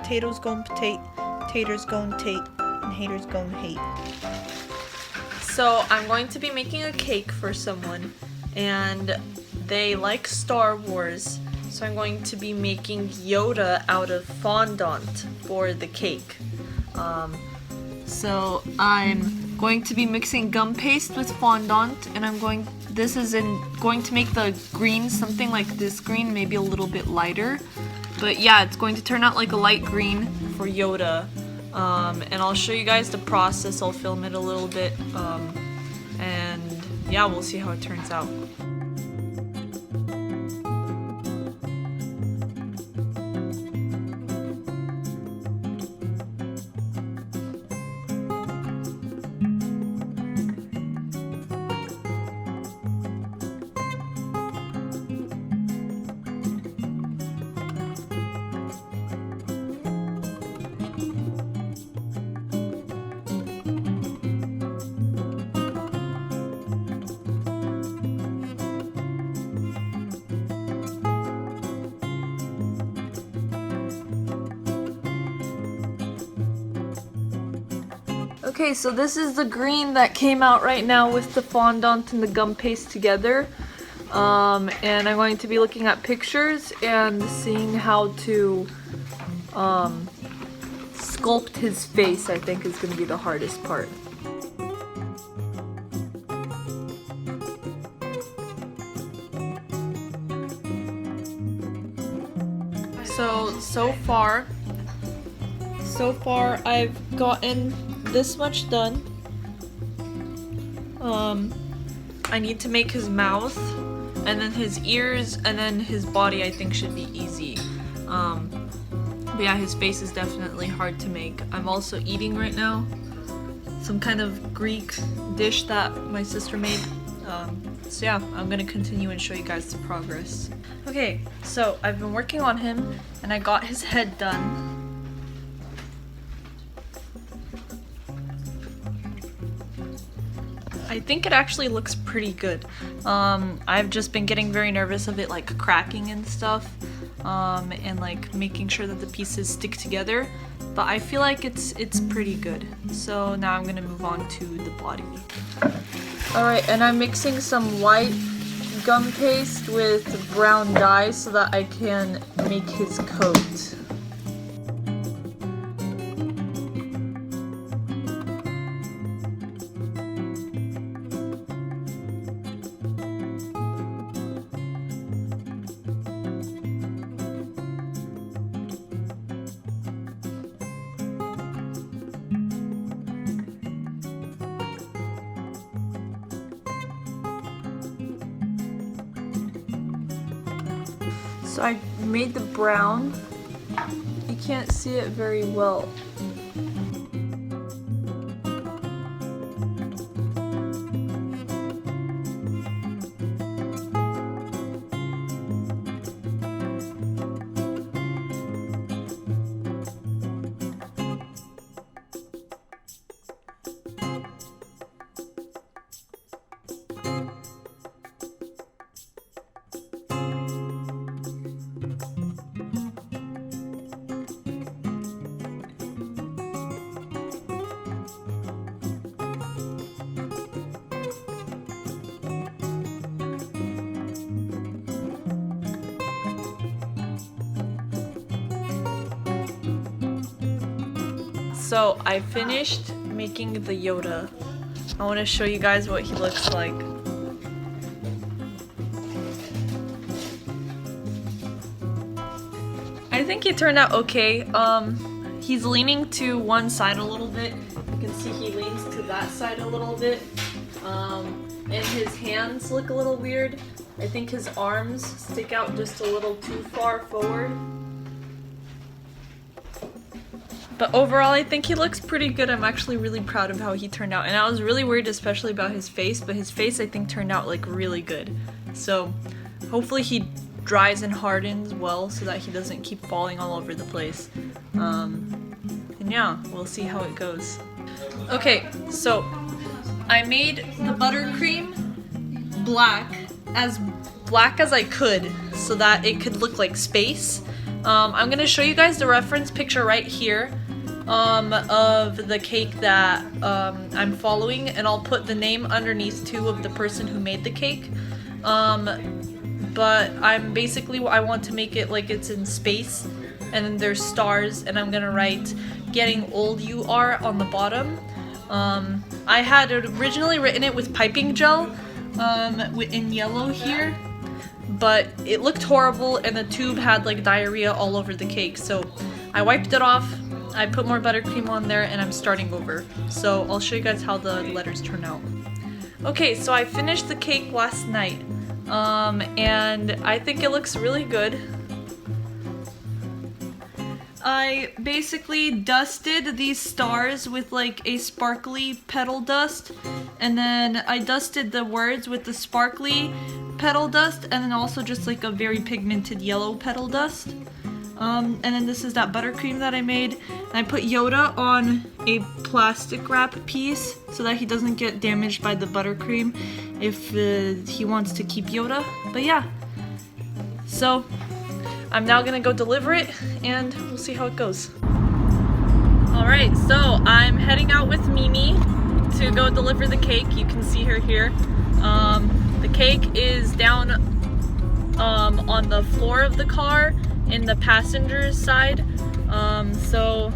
Potatoes gon' potate, taters gon' tate, and haters gon' hate. So I'm going to be making a cake for someone, and they like Star Wars, so I'm going to be making Yoda out of fondant for the cake. So I'm going to be mixing gum paste with fondant, and this is going to make the green something like this green, maybe a little bit lighter. But yeah, it's going to turn out like a light green for Yoda. And I'll show you guys the process. I'll film it a little bit. And yeah, we'll see how it turns out. Okay, so this is the green that came out right now with the fondant and the gum paste together. And I'm going to be looking at pictures and seeing how to sculpt his face, I think is going to be the hardest part. So far I've gotten this much done. I need to make his mouth, and then his ears, and then his body I think should be easy. But yeah, his face is definitely hard to make. I'm also eating right now some kind of Greek dish that my sister made. So yeah, I'm gonna continue and show you guys the progress. Okay, so I've been working on him, and I got his head done. I think it actually looks pretty good. I've just been getting very nervous of it like cracking and stuff, and like making sure that the pieces stick together, but I feel like it's pretty good. So now I'm gonna move on to the body. Alright, and I'm mixing some white gum paste with brown dye so that I can make his coat. So I made the brown. You can't see it very well. So I finished making the Yoda. I want to show you guys what he looks like. I think he turned out okay. He's leaning to one side a little bit. You can see he leans to that side a little bit. And his hands look a little weird. I think his arms stick out just a little too far forward. But overall, I think he looks pretty good. I'm actually really proud of how he turned out. And I was really worried especially about his face, but his face I think turned out like really good. So hopefully he dries and hardens well so that he doesn't keep falling all over the place. And yeah, we'll see how it goes. Okay, so I made the buttercream black as I could so that it could look like space. I'm gonna show you guys the reference picture right here of the cake that I'm following, and I'll put the name underneath too of the person who made the cake. But I want to make it like it's in space, and then there's stars, and I'm gonna write "Getting Old You Are" on the bottom. I had originally written it with piping gel in yellow here, but it looked horrible and the tube had like diarrhea all over the cake, so I wiped it off, I put more buttercream on there, and I'm starting over. So I'll show you guys how the letters turn out. Okay, so I finished the cake last night, and I think it looks really good. I basically dusted these stars with like a sparkly petal dust, and then I dusted the words with the sparkly petal dust, and then also just like a very pigmented yellow petal dust. And then this is that buttercream that I made, and I put Yoda on a plastic wrap piece so that he doesn't get damaged by the buttercream if he wants to keep Yoda. But yeah, so I'm now gonna go deliver it, and we'll see how it goes. Alright, so I'm heading out with Mimi to go deliver the cake. You can see her here. The cake is down on the floor of the car in the passenger's side. So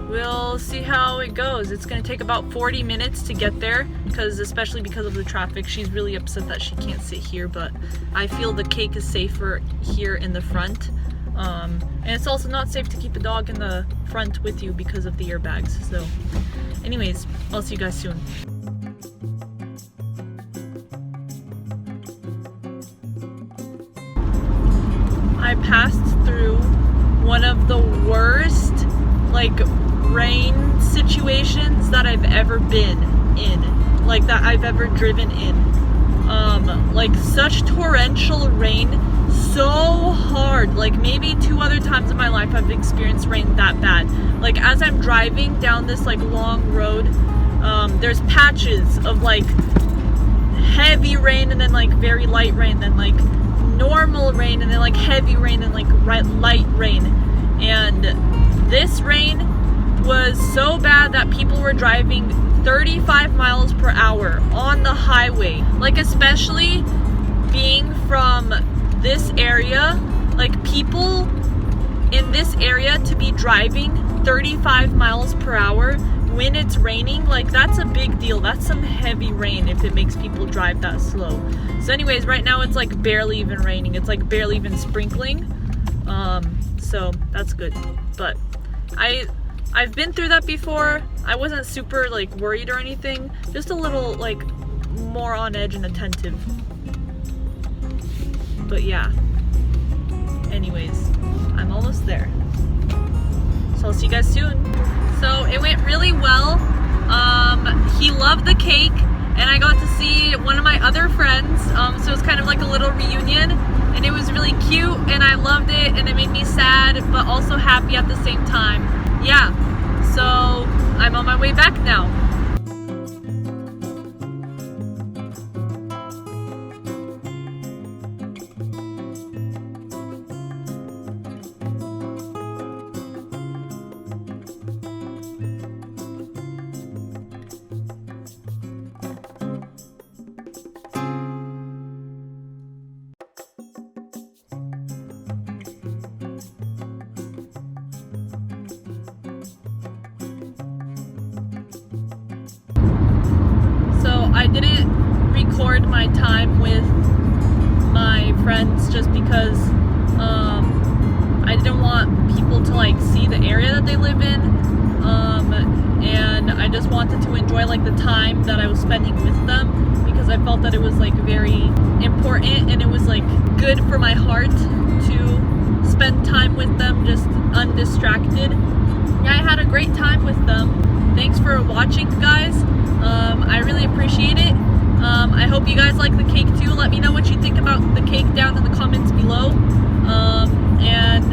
we'll see how it goes. It's gonna take about 40 minutes to get there, especially because of the traffic. She's really upset that she can't sit here, but I feel the cake is safer here in the front. And it's also not safe to keep a dog in the front with you because of the airbags. So anyways, I'll see you guys soon. I passed through one of the worst rain situations that I've ever been in, that I've ever driven in. Such torrential rain, so hard. Maybe 2 other times in my life I've experienced rain that bad. As I'm driving down this long road, there's patches of heavy rain, and then very light rain, then normal rain, and then heavy rain, and light rain. And this rain was so bad that people were driving 35 miles per hour on the highway. Especially being from this area, people in this area to be driving 35 miles per hour when it's raining, that's a big deal. That's some heavy rain if it makes people drive that slow. So anyways, right now it's barely even raining. It's barely even sprinkling. So that's good. But I've been through that before. I wasn't super worried or anything. Just a little more on edge and attentive. But yeah. Anyways, I'm almost there. So I'll see you guys soon. So it went really well. He loved the cake, and I got to see one of my other friends. So it was kind of like a little reunion, and it was really cute, and I loved it, and it made me sad, but also happy at the same time. Yeah, so I'm on my way back now. I didn't record my time with my friends just because I didn't want people to see the area that they live in, and I just wanted to enjoy the time that I was spending with them, because I felt that it was very important, and it was good for my heart to spend time with them just undistracted. Yeah, I had a great time with them. Thanks for watching, guys. I really appreciate it. I hope you guys like the cake too. Let me know what you think about the cake down in the comments below. And